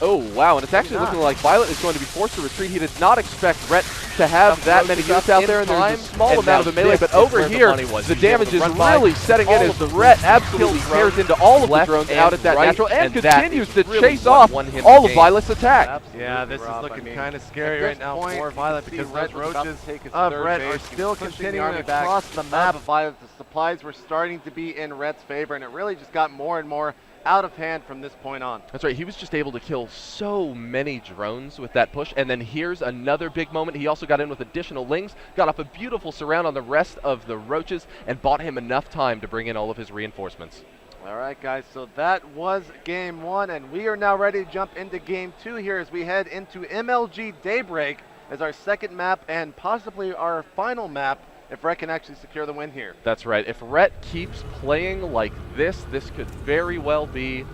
Oh, wow, and it's actually looking like Violet is going to be forced to retreat. He did not expect Rhett to have that many units out there, and there's a small amount of a melee, but over here, the damage is really setting in as Rhett absolutely tears into all of the drones out at that natural, and continues to chase off all of Violet's attack. Yeah, this is looking kind of scary right now for Violet because those roaches of Rhett are still continuing across the map. Violet, the supplies were starting to be in Rhett's favor, and it really just got more and more out of hand from this point on. That's right, he was just able to kill so many drones with that push, and then here's another big moment. He also got in with additional lings, got off a beautiful surround on the rest of the roaches, and bought him enough time to bring in all of his reinforcements. All right, guys, so that was game one, and we are now ready to jump into game two here as we head into MLG Daybreak as our second map and possibly our final map if Rhett can actually secure the win here. That's right. If Rhett keeps playing like this could very well be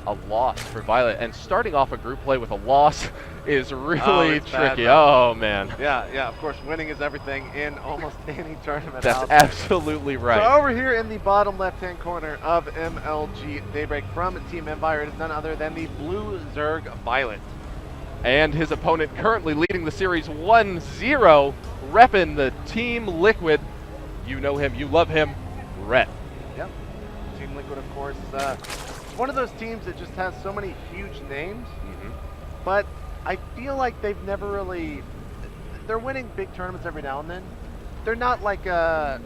a loss for Violet. And starting off a group play with a loss is really tricky. Oh, man. Yeah, of course, winning is everything in almost any tournament. That's absolutely right. So over here in the bottom left-hand corner of MLG Daybreak from Team Empire, it is none other than the Blue Zerg Violet. And his opponent currently leading the series 1-0, repping the Team Liquid. You know him, you love him, Rhett. Yep. Team Liquid, of course, it's one of those teams that just has so many huge names, but I feel like they've never really, they're winning big tournaments every now and then. They're not like a,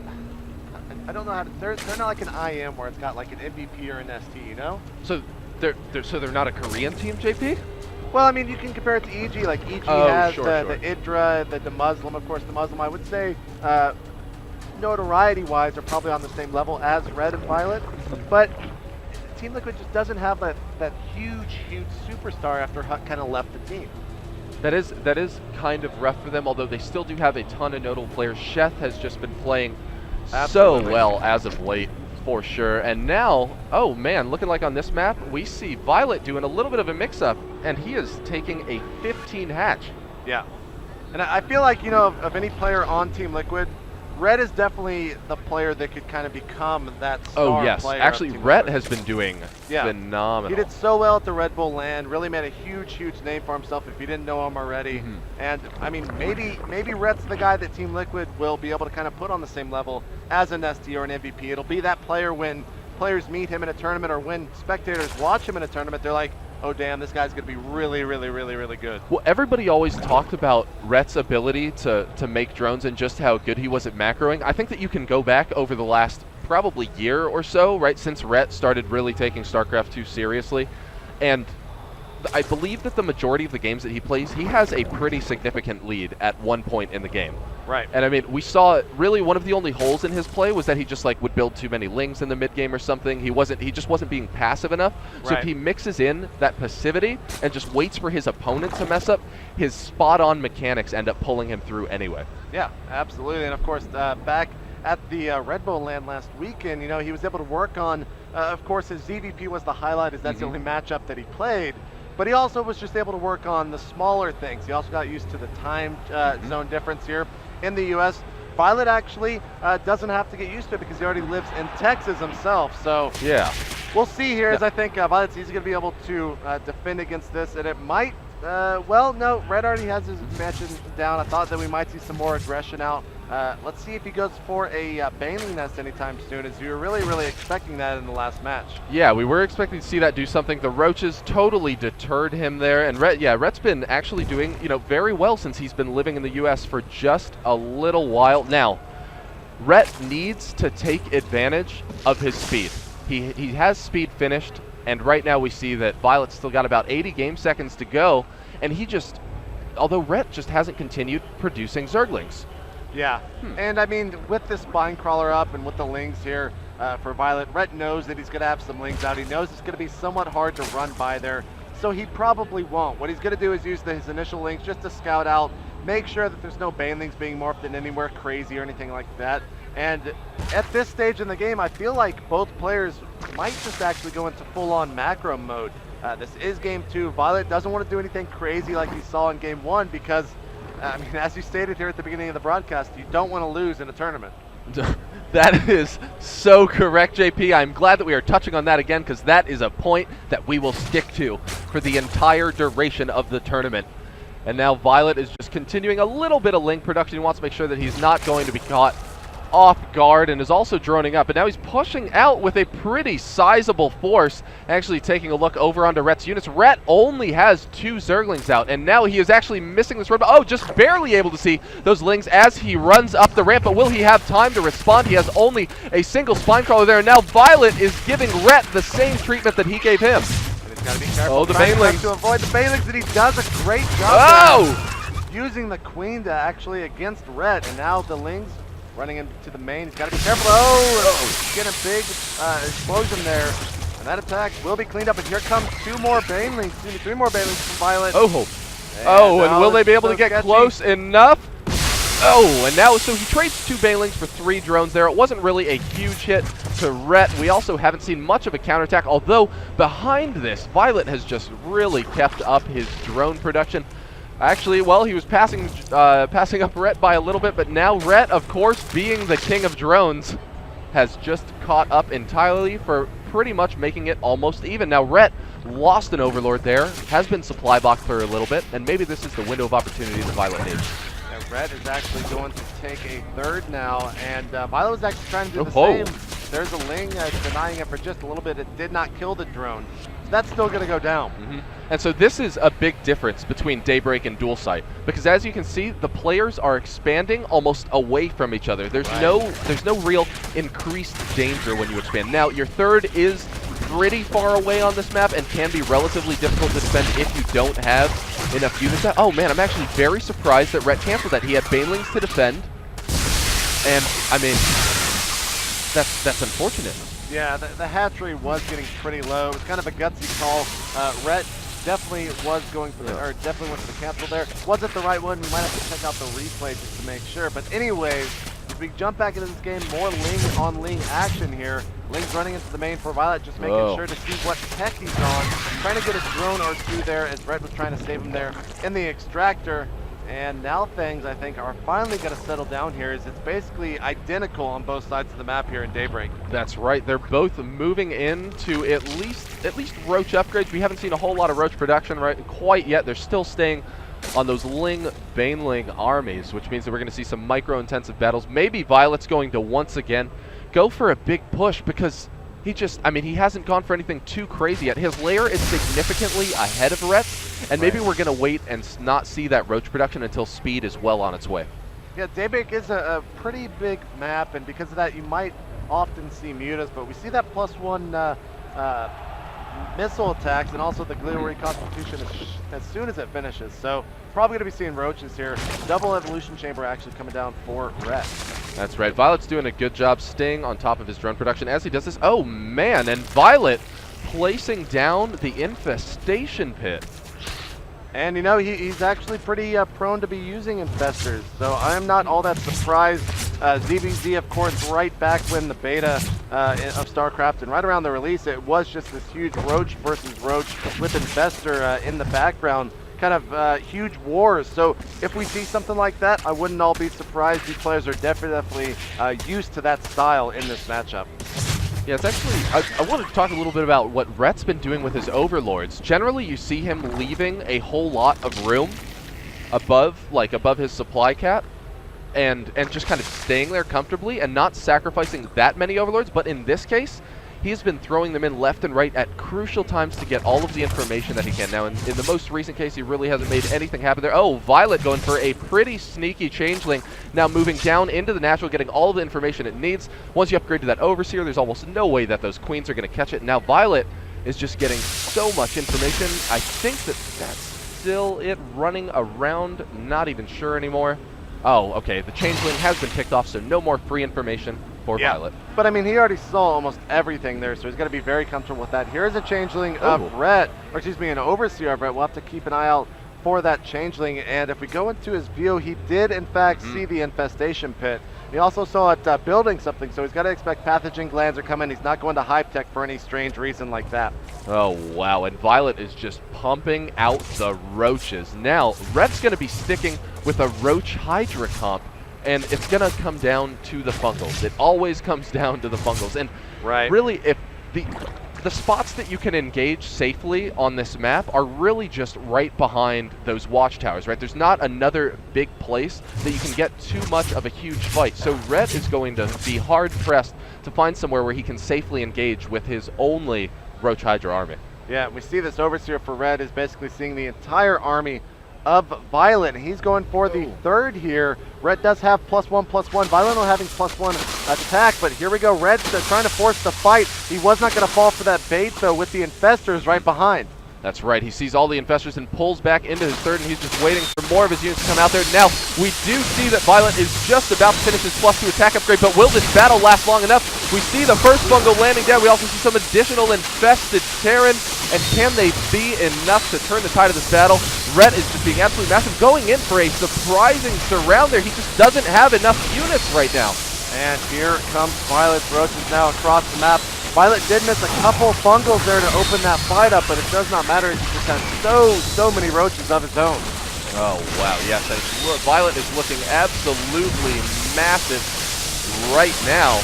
I don't know how to, they're not like an IM where it's got like an MVP or an ST, you know? So they're not a Korean team, JP? Well, I mean, you can compare it to EG. Like EG has the Idra, the Muslim. Of course, the Muslim, I would say, notoriety-wise, are probably on the same level as Red and Violet. But Team Liquid just doesn't have that huge superstar after Huck kind of left the team. That is kind of rough for them, although they still do have a ton of notable players. Sheth has just been playing so well as of late. For sure, and now, oh man, looking like on this map, we see Violet doing a little bit of a mix-up, and he is taking a 15 hatch. Yeah, and I feel like, you know, of any player on Team Liquid, Red is definitely the player that could kind of become that star player. Actually, Rhett has been doing phenomenal. He did so well at the Red Bull LAN, really made a huge name for himself if you didn't know him already. And I mean, maybe Rhett's the guy that Team Liquid will be able to kind of put on the same level as an ST or an MVP. It'll be that player when players meet him in a tournament or when spectators watch him in a tournament, they're like, oh damn, this guy's going to be really good. Well, everybody always talked about Rhett's ability to make drones and just how good he was at macroing. I think that you can go back over the last probably year or so, right, since Rhett started really taking StarCraft 2 seriously. And I believe that the majority of the games that he plays, he has a pretty significant lead at one point in the game. Right. And I mean, we saw really one of the only holes in his play was that he just like would build too many lings in the mid game or something. He just wasn't being passive enough. So if he mixes in that passivity and just waits for his opponent to mess up, his spot on mechanics end up pulling him through anyway. Yeah, absolutely. And of course, back at the Red Bull LAN last weekend, you know, he was able to work on, of course, his ZVP was the highlight, as that's the only matchup that he played. But he also was just able to work on the smaller things. He also got used to the time zone difference here in the U.S. Violet actually doesn't have to get used to it because he already lives in Texas himself. So yeah, we'll see here as I think Violet's easily going to be able to defend against this. And it might, well, no, Red already has his mansion down. I thought that we might see some more aggression out. Let's see if he goes for a Baneling Nest anytime soon, as you were really expecting that in the last match. Yeah, we were expecting to see that do something. The roaches totally deterred him there, and Rhett's been actually doing, you know, very well since he's been living in the U.S. for just a little while. Now, Rhett needs to take advantage of his speed. He has speed finished, and right now we see that Violet's still got about 80 game seconds to go, and although Rhett just hasn't continued producing Zerglings. Yeah, and I mean, with this Spine Crawler up and with the Lings here for Violet, Rhett knows that he's going to have some Lings out. He knows it's going to be somewhat hard to run by there, so he probably won't. What he's going to do is use his initial Lings just to scout out, make sure that there's no Banelings being morphed in anywhere crazy or anything like that. And at this stage in the game, I feel like both players might just actually go into full-on macro mode. This is game 2. Violet doesn't want to do anything crazy like he saw in game 1 because I mean, as you stated here at the beginning of the broadcast, you don't want to lose in a tournament. That is so correct, JP. I'm glad that we are touching on that again, because that is a point that we will stick to for the entire duration of the tournament. And now Violet is just continuing a little bit of link production. He wants to make sure that he's not going to be caught off guard, and is also droning up. But now he's pushing out with a pretty sizable force, actually taking a look over onto Rhet's units. Rhet only has 2 Zerglings out, and now he is actually missing this road. Oh, just barely able to see those Lings as he runs up the ramp, but will he have time to respond? He has only a single Spinecrawler there, and now Violet is giving Rhet the same treatment that he gave him. And he's got to be careful. Oh, the Banelings. To avoid the Banelings, and he does a great job there, using the Queen to actually against Rhet, and now the Lings running into the main. He's got to be careful. Oh, get a big explosion there. And that attack will be cleaned up. And here comes 2 more Banelings. 3 more Banelings from Violet. And will they be able to get close enough? Oh, and now, so he trades 2 Banelings for 3 drones there. It wasn't really a huge hit to Rhet. We also haven't seen much of a counterattack, although behind this, Violet has just really kept up his drone production. Actually, well, he was passing up Rhet by a little bit, but now Rhet, of course, being the king of drones, has just caught up entirely for pretty much making it almost even. Now, Rhet lost an Overlord there, has been supply boxed for a little bit, and maybe this is the window of opportunity that Violet needs. Yeah, Rhet is actually going to take a 3rd now, and Violet was actually trying to do the same. There's a Ling denying it for just a little bit. It did not kill the drone. So that's still going to go down. And so this is a big difference between Daybreak and Dual Sight, because as you can see, the players are expanding almost away from each other. There's no real increased danger when you expand. Now, your 3rd is pretty far away on this map and can be relatively difficult to defend if you don't have enough units. Oh man, I'm actually very surprised that Rhet canceled that. He had Banelings to defend, and I mean, that's unfortunate. Yeah, the hatchery was getting pretty low. It was kind of a gutsy call. Rhet definitely was going for or definitely went for the cancel there. Wasn't the right one. We might have to check out the replay just to make sure. But anyways, as we jump back into this game, more Ling on Ling action here. Ling's running into the main for Violet, just making sure to see what tech he's on. Trying to get a drone or 2 there as Rhet was trying to save him there in the extractor. And now things, I think, are finally going to settle down here, as it's basically identical on both sides of the map here in Daybreak. That's right. They're both moving into at least Roach upgrades. We haven't seen a whole lot of Roach production quite yet. They're still staying on those Baneling armies, which means that we're going to see some micro-intensive battles. Maybe Violet's going to once again go for a big push, because he hasn't gone for anything too crazy yet. His lair is significantly ahead of Rhet's, and maybe we're going to wait and not see that Roach production until speed is well on its way. Yeah, Daybreak is a pretty big map, and because of that, you might often see mutas, but we see that +1 missile attacks and also the glitter reconstitution as soon as it finishes. So probably going to be seeing Roaches here. Double evolution chamber actually coming down for Rhet. That's right. Violet's doing a good job staying on top of his drone production as he does this. Oh man, and Violet placing down the infestation pit. And you know, he's actually pretty prone to be using infestors, so I'm not all that surprised. ZBZ, of course, right back when the beta of StarCraft and right around the release, it was just this huge Roach versus Roach with infestor in the background, kind of huge wars. So if we see something like that, I wouldn't all be surprised. These players are definitely used to that style in this matchup. Yeah, it's actually, I wanted to talk a little bit about what Rhet's been doing with his Overlords. Generally, you see him leaving a whole lot of room above his supply cap, and just kind of staying there comfortably and not sacrificing that many Overlords. But in this case, he's been throwing them in left and right at crucial times to get all of the information that he can. Now, in the most recent case, he really hasn't made anything happen there. Oh, Violet going for a pretty sneaky changeling. Now moving down into the natural, getting all of the information it needs. Once you upgrade to that Overseer, there's almost no way that those Queens are going to catch it. Now Violet is just getting so much information. I think that's still it running around. Not even sure anymore. Oh, okay. The changeling has been picked off, so no more free information for Violet. But I mean, he already saw almost everything there, so he's got to be very comfortable with that. Here's a changeling of Rhet, or excuse me, an Overseer of Rhet. We'll have to keep an eye out for that changeling. And if we go into his view, he did in fact see the infestation pit. He also saw it building something, so he's got to expect pathogen glands are coming. He's not going to hype tech for any strange reason like that. Oh wow, and Violet is just pumping out the Roaches. Now, Rhet's going to be sticking with a Roach Hydra comp and it's going to come down to the fungals. It always comes down to the fungals. And really, if the spots that you can engage safely on this map are really just right behind those watchtowers, right? There's not another big place that you can get too much of a huge fight. So Red is going to be hard-pressed to find somewhere where he can safely engage with his only Roach Hydra army. Yeah, we see this overseer for Red is basically seeing the entire army of Violet. He's going for the third here. Red does have +1/+1. Violet not having +1 attack, but here we go. Red's trying to force the fight. He was not going to fall for that bait, though, with the Infestors right behind. That's right. He sees all the Infestors and pulls back into his third, and he's just waiting for more of his units to come out there. Now, we do see that Violet is just about to finish his +2 attack upgrade, but will this battle last long enough? We see the first fungal landing down. We also see some additional infested Terran, and can they be enough to turn the tide of this battle? Red is just being absolutely massive, going in for a surprising surround there. He just doesn't have enough units right now. And here comes Violet's Roaches now across the map. Violet did miss a couple fungals there to open that fight up, but it does not matter. He just has so many Roaches of his own. Oh, wow, yes. And look, Violet is looking absolutely massive right now.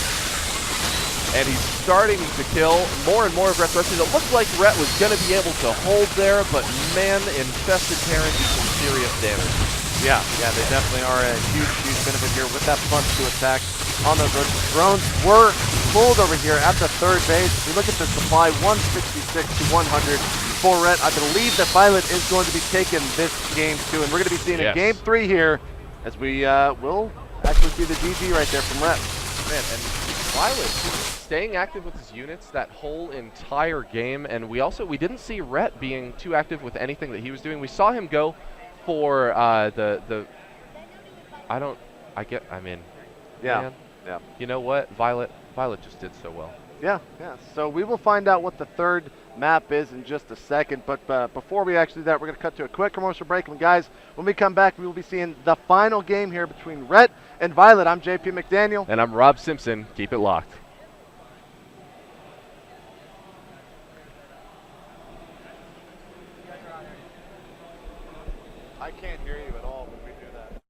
And he's starting to kill more and more of Ret's Roaches. It looked like Ret was going to be able to hold there, but man, infested Terran do some serious damage. Yeah, they definitely are a huge benefit here with that +2 attack on those Roaches. Drones were pulled over here at the third base. If we look at the supply, 166 to 100 for Ret. I believe that Violet is going to be taking this game too, and we're going to be seeing a game 3 here as we will actually see the GG right there from Ret. Man, and Violet staying active with his units that whole entire game, and we didn't see Ret being too active with anything that he was doing. We saw him go for man, you know what? Violet just did so well. Yeah. So we will find out what the third map is in just a second. But before we actually do that, we're going to cut to a quick commercial break. And guys, when we come back, we will be seeing the final game here between Ret and Violet. I'm JP McDaniel. And I'm Rob Simpson. Keep it locked. I can't hear you at all when we do that.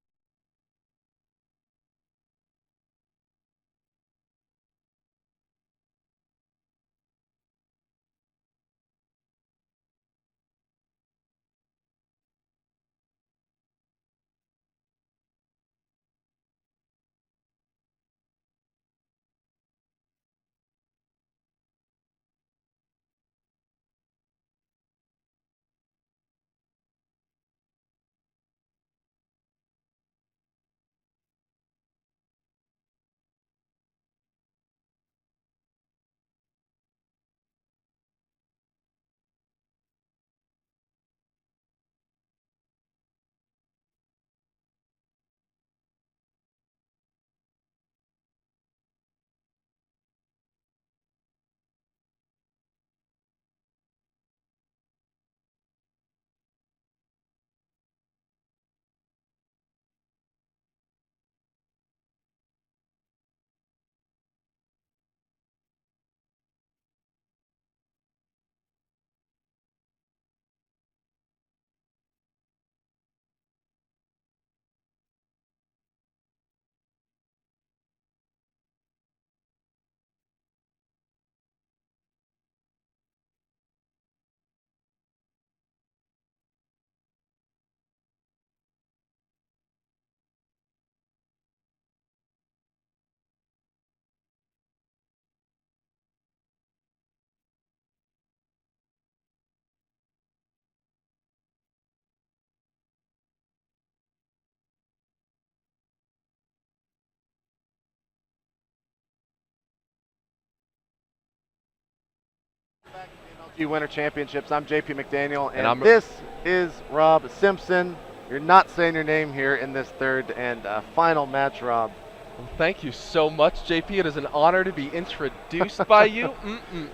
Winter Championships. I'm JP McDaniel, and this is Rob Simpson. You're not saying your name here in this third and final match, Rob. Well, thank you so much, JP. It is an honor to be introduced by you.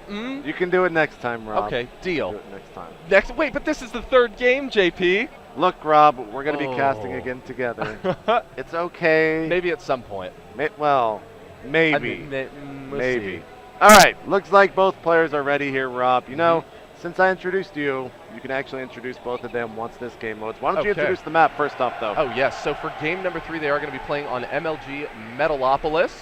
You can do it next time, Rob. Okay, deal. Do it next time. Wait, but this is the third game, JP. Look, Rob, we're going to be casting again together. It's okay. Maybe at some point. Maybe. We'll Maybe. see. All right, looks like both players are ready here, Rob. You know, since I introduced you, you can actually introduce both of them once this game loads. Why don't you Okay. introduce the map first off, though? Oh, yes. So for game number 3, they are going to be playing on MLG Metalopolis.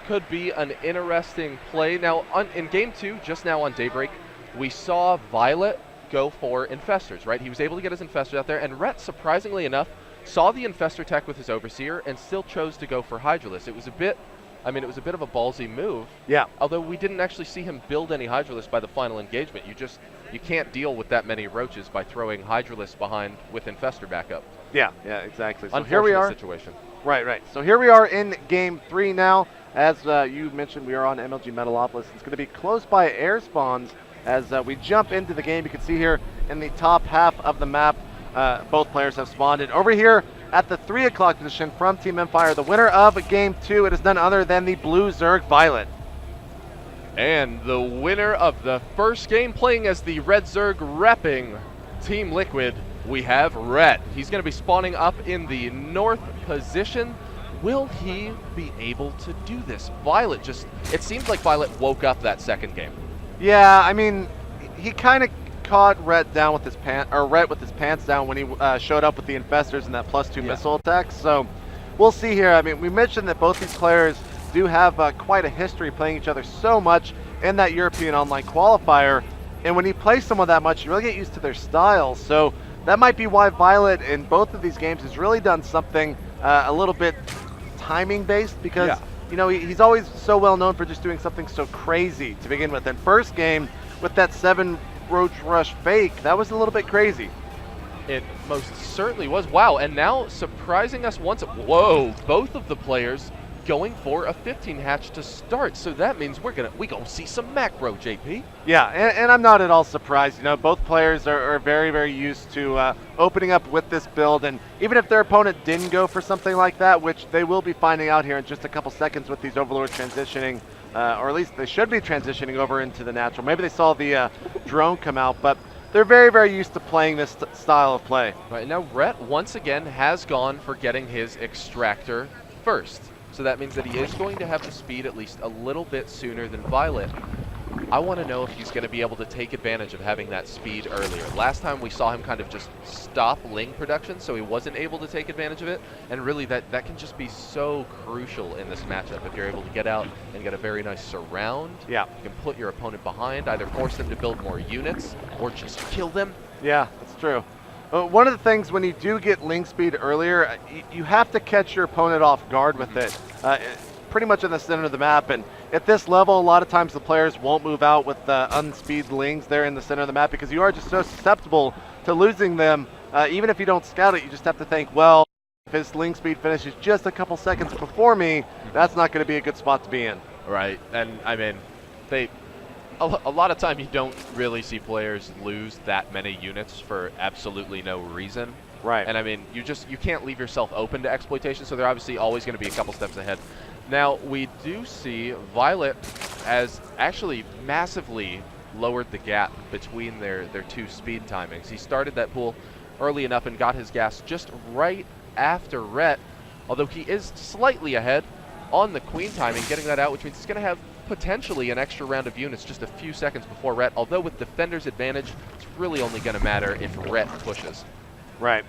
Could be an interesting play. Now, in game 2, just now on Daybreak, we saw Violet go for Infestors, right? He was able to get his Infestors out there, and Rhett, surprisingly enough, saw the Infestor tech with his Overseer and still chose to go for Hydralisk. It was a bit, I mean, it was a bit of a ballsy move. Yeah. Although we didn't actually see him build any Hydralisk by the final engagement. You can't deal with that many roaches by throwing Hydralisk behind with Infestor backup. Yeah, exactly. So Unfortunate here we are. Situation. Right. So here we are in game 3 now. As you mentioned, we are on MLG Metalopolis. It's going to be close by air spawns as we jump into the game. You can see here in the top half of the map, both players have spawned. And over here at the 3 o'clock position from Team Empire, the winner of game 2, it is none other than the blue Zerg Violet. And the winner of the first game, playing as the red Zerg repping Team Liquid, we have Rhett. He's going to be spawning up in the north position. Will he be able to do this? Violet it seems like Violet woke up that second game. Yeah, I mean, he kind of caught Rhett down with his Rhett with his pants down when he showed up with the Infestors and that +2 missile attack. So we'll see here. I mean, we mentioned that both these players do have quite a history playing each other so much in that European online qualifier, and when you play someone that much, you really get used to their styles. So that might be why Violet in both of these games has really done something a little bit timing based, because you know, he's always so well known for just doing something so crazy to begin with. And first game with that 7 Roach Rush fake, that was a little bit crazy. It most certainly was. Wow, and now surprising us once. Whoa, both of the players going for a 15 hatch to start. So that means we gonna see some macro, JP. Yeah, and I'm not at all surprised. You know, both players are very, very used to opening up with this build, and even if their opponent didn't go for something like that, which they will be finding out here in just a couple seconds with these Overlords transitioning, or at least they should be transitioning over into the natural. Maybe they saw the drone come out, but they're very, very used to playing this style of play. Right, now Rhett once again has gone for getting his extractor first. So that means that he is going to have the speed at least a little bit sooner than Violet. I want to know if he's going to be able to take advantage of having that speed earlier. Last time we saw him kind of just stop Ling production, so he wasn't able to take advantage of it. And really that can just be so crucial in this matchup. If you're able to get out and get a very nice surround, you can put your opponent behind, either force them to build more units or just kill them. Yeah, that's true. One of the things when you do get Ling speed earlier, you have to catch your opponent off guard with it. Pretty much in the center of the map, and at this level, a lot of times the players won't move out with unspeed Lings there in the center of the map, because you are just so susceptible to losing them. Even if you don't scout it, you just have to think, well, if his Ling speed finishes just a couple seconds before me, that's not going to be a good spot to be in. Right, and I mean, a lot of time you don't really see players lose that many units for absolutely no reason. Right. And I mean, you can't leave yourself open to exploitation, so they're obviously always going to be a couple steps ahead. Now, we do see Violet has actually massively lowered the gap between their two speed timings. He started that pool early enough and got his gas just right after Rhett, although he is slightly ahead on the Queen timing, getting that out, which means he's going to have potentially an extra round of units just a few seconds before Rhett, although with Defender's advantage, it's really only going to matter if Rhett pushes. Right.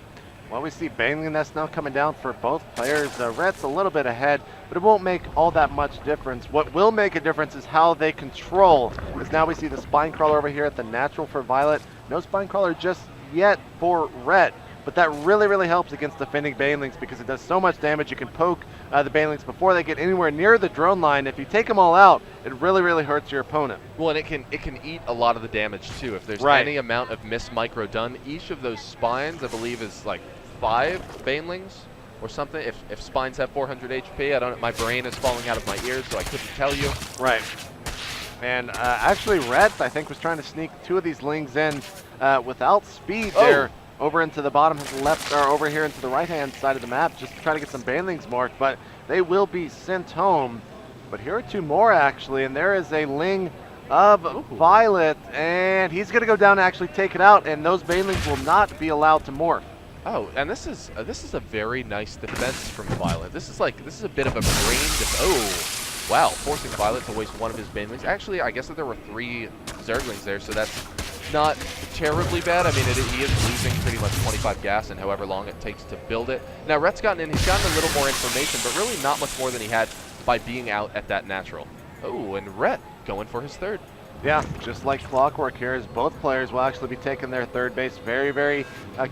Well, we see Baneling Nest now coming down for both players. Rhett's a little bit ahead, but it won't make all that much difference. What will make a difference is how they control, because now we see the Spine Crawler over here at the natural for Violet. No Spine Crawler just yet for Rhett, but that really, really helps against defending Banelings, because it does so much damage. You can poke the Banelings before they get anywhere near the drone line. If you take them all out, it really, really hurts your opponent. Well, and it can eat a lot of the damage too. If there's any amount of miss micro done, each of those spines, I believe, is like 5 Banelings or something. If spines have 400 HP, I don't. My brain is falling out of my ears, so I couldn't tell you. Right. And actually, Rhett, I think, was trying to sneak 2 of these Lings in without speed there. Over into the bottom left, or over here into the right-hand side of the map, just to try to get some Banelings marked, but they will be sent home. But here are 2 more, actually, and there is a Ling of Violet, and he's going to go down and actually take it out, and those Banelings will not be allowed to morph. Oh, and this is a very nice defense from Violet. This is a bit of a brain wow, forcing Violet to waste one of his Banelings. Actually, I guess that there were 3 Zerglings there, so that's not terribly bad. I mean, he is losing pretty much 25 gas in however long it takes to build it. Now, Rhett's gotten in, he's gotten a little more information, but really not much more than he had by being out at that natural. Oh, and Rhett going for his third. Yeah, just like clockwork here, as both players will actually be taking their third base. Very, very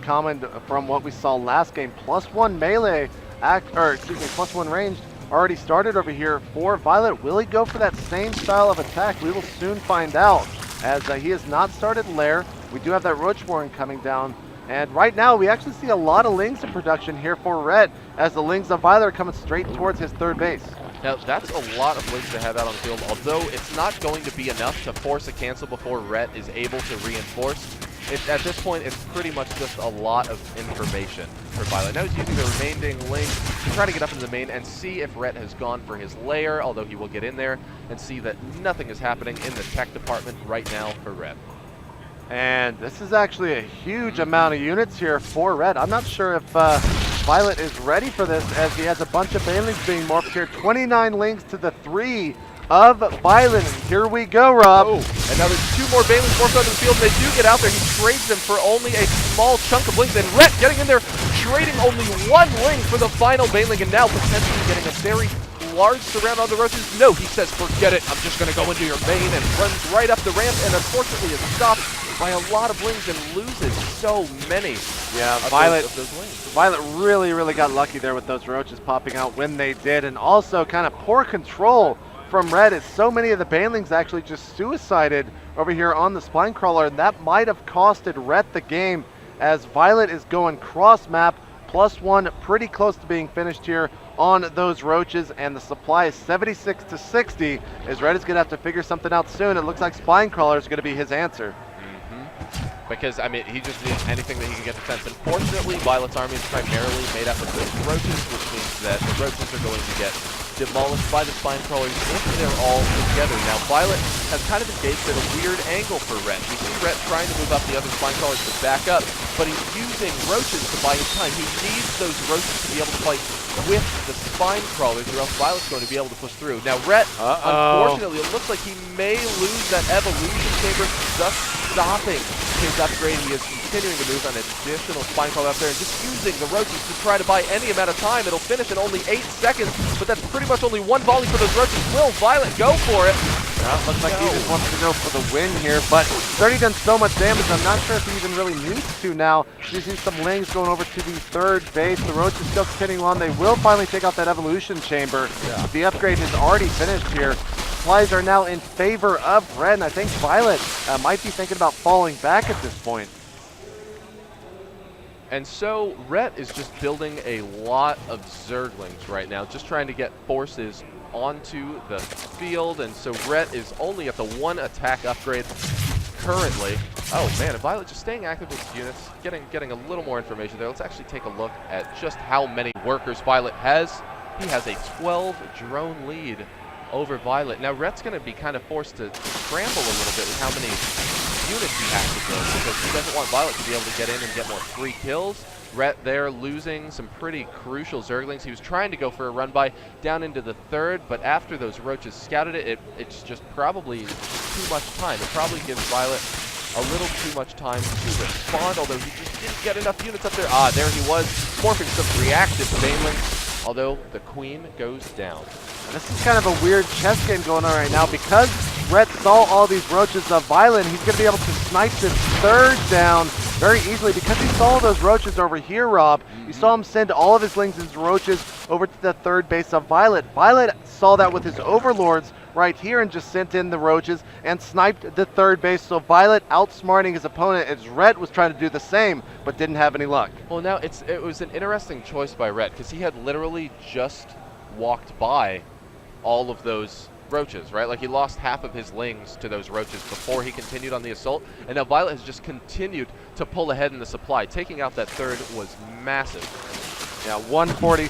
common from what we saw last game. +1 melee, +1 ranged already started over here for Violet. Will he go for that same style of attack? We will soon find out, as he has not started Lair. We do have that Roach Warren coming down. And right now, we actually see a lot of Lings in production here for Red, as the Lings of Violet are coming straight towards his third base. Now, that's a lot of Lings to have out on the field, although it's not going to be enough to force a cancel before Rhett is able to reinforce. At this point, it's pretty much just a lot of information for Violet. Now he's using the remaining Lings to try to get up into the main and see if Rhett has gone for his lair, although he will get in there and see that nothing is happening in the tech department right now for Rhett. And this is actually a huge amount of units here for Red. I'm not sure if Violet is ready for this, as he has a bunch of Banelings being morphed here. 29 Lings to the 3 of Violet. And here we go, Rob. Oh, and now there's 2 more Banelings morphed onto the field, and they do get out there. He trades them for only a small chunk of Lings. And Rhett getting in there, trading only 1 Ling for the final Baneling, and now potentially getting a very large surround on the Roaches. No, he says, forget it. I'm just going to go into your main, and runs right up the ramp, and unfortunately is stopped by a lot of Lings and loses so many. Yeah, of Violet, those Lings. Violet really got lucky there with those Roaches popping out when they did, and also kind of poor control from Red, as so many of the Banelings actually just suicided over here on the Spine Crawler, and that might have costed Red the game, as Violet is going cross map, +1, pretty close to being finished here on those Roaches, and the supply is 76 to 60, as Red is going to have to figure something out soon. It looks like Spine Crawler is going to be his answer. Because, I mean, he just needs anything that he can get defense. Unfortunately, Violet's army is primarily made up of those Roaches, which means that the Roaches are going to get demolished by the Spine Crawlers if they're all together. Now, Violet has kind of engaged at a weird angle for Rhett. We see Rhett trying to move up the other Spine Crawlers to back up, but he's using Roaches to buy his time. He needs those Roaches to be able to fight with the Spine Crawlers, or else Violet's going to be able to push through. Now, Rhett, unfortunately, it looks like he may lose that Evolution Chamber, thus stopping his upgrade. He is continuing to move an additional Spine Crawler up there and just using the Roaches to try to buy any amount of time. It'll finish in only 8 seconds, but that's pretty much only 1 volley for those Roaches. Will Violet go for it? Well, looks like he just wants to go for the win here, but he's already done so much damage, I'm not sure if he even really needs to now. You see some Lings going over to the third base. The Roach is still continuing on. They will finally take out that Evolution Chamber. Yeah. The upgrade has already finished here. Supplies are now in favor of Red, and I think Violet might be thinking about falling back at this point. And so Rhett is just building a lot of Zerglings right now, just trying to get forces onto the field, and so Rhett is only at the 1 attack upgrade currently. Oh man, and Violet just staying active with his units, getting a little more information there. Let's actually take a look at just how many workers Violet has. He has a 12 drone lead over Violet. Now Rhett's going to be kind of forced to scramble a little bit with how many units he has to build, because he doesn't want Violet to be able to get in and get more free kills. Rhett there losing some pretty crucial Zerglings. He was trying to go for a run by down into the 3rd, but after those Roaches scouted it's just probably too much time. It probably gives Violet a little too much time to respond, although he just didn't get enough units up there. Ah, there he was, morphing some reactive Baneling, although the Queen goes down. And this is kind of a weird chess game going on right now, because Rhett saw all these Roaches of Violet. He's going to be able to snipe this 3rd down very easily, because he saw those Roaches over here, Rob. You saw him send all of his Lings and his Roaches over to the 3rd base of Violet. Violet saw that with his Overlords right here and just sent in the Roaches and sniped the 3rd base. So Violet outsmarting his opponent, as Rhett was trying to do the same, but didn't have any luck. Well, now it was an interesting choice by Rhett, because he had literally just walked by all of those Roaches, right? Like, he lost half of his Lings to those Roaches before he continued on the assault, and now Violet has just continued to pull ahead in the supply. Taking out that 3rd was massive. Yeah, 142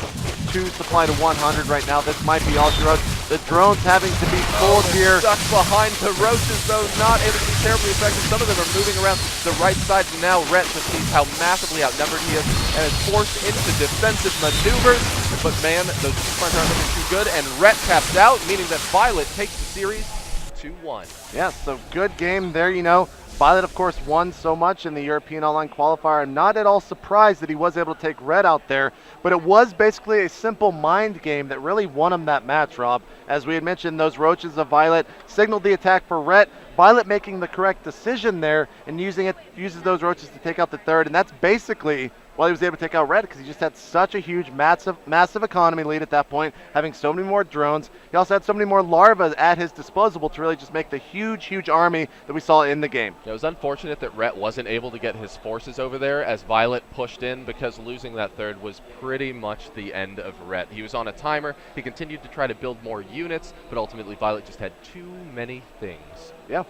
supply to 100 right now. This might be all she wrote. The drones having to be pulled here. Stuck behind the Roaches, though, not able to be terribly effective. Some of them are moving around the right side, and now Rhett just sees how massively outnumbered he is and is forced into defensive maneuvers. But man, those Spines aren't looking too good, and Rhett taps out, meaning that Violet takes the series 2-1. Yeah, so good game there, you know. Violet, of course, won so much in the European Online Qualifier. I'm not at all surprised that he was able to take Red out there, but it was basically a simple mind game that really won him that match, Rob. As we had mentioned, those roaches of Violet signaled the attack for Ret. Violet making the correct decision there and uses those roaches to take out the third, and that's basically why he was able to take out Red, because he just had such a huge, massive economy lead at that point, having so many more drones. He also had so many more larvae at his disposal to really just make the huge army that we saw in the game. It was unfortunate that Rhett wasn't able to get his forces over there as Violet pushed in, because losing that third was pretty much the end of Rhett. He was on a timer. He continued to try to build more units, but ultimately Violet just had too many things. Yeah.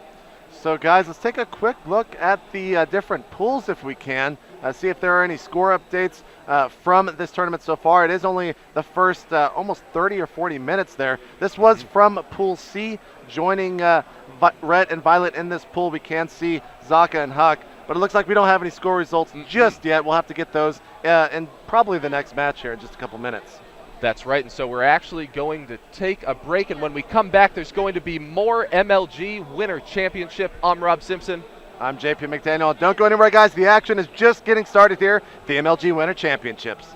So guys, let's take a quick look at the different pools if we can. See if there are any score updates from this tournament so far. It is only the first almost 30 or 40 minutes there. This was from Pool C, joining Red and Violet in this pool. We can see Zaka and Huck, but it looks like we don't have any score results just yet. We'll have to get those in probably the next match here in just a couple minutes. That's right, and so we're actually going to take a break, and when we come back, there's going to be more MLG Winter Championship. I'm Rob Simpson. I'm JP McDaniel. Don't go anywhere, guys. The action is just getting started here at the MLG Winter Championships.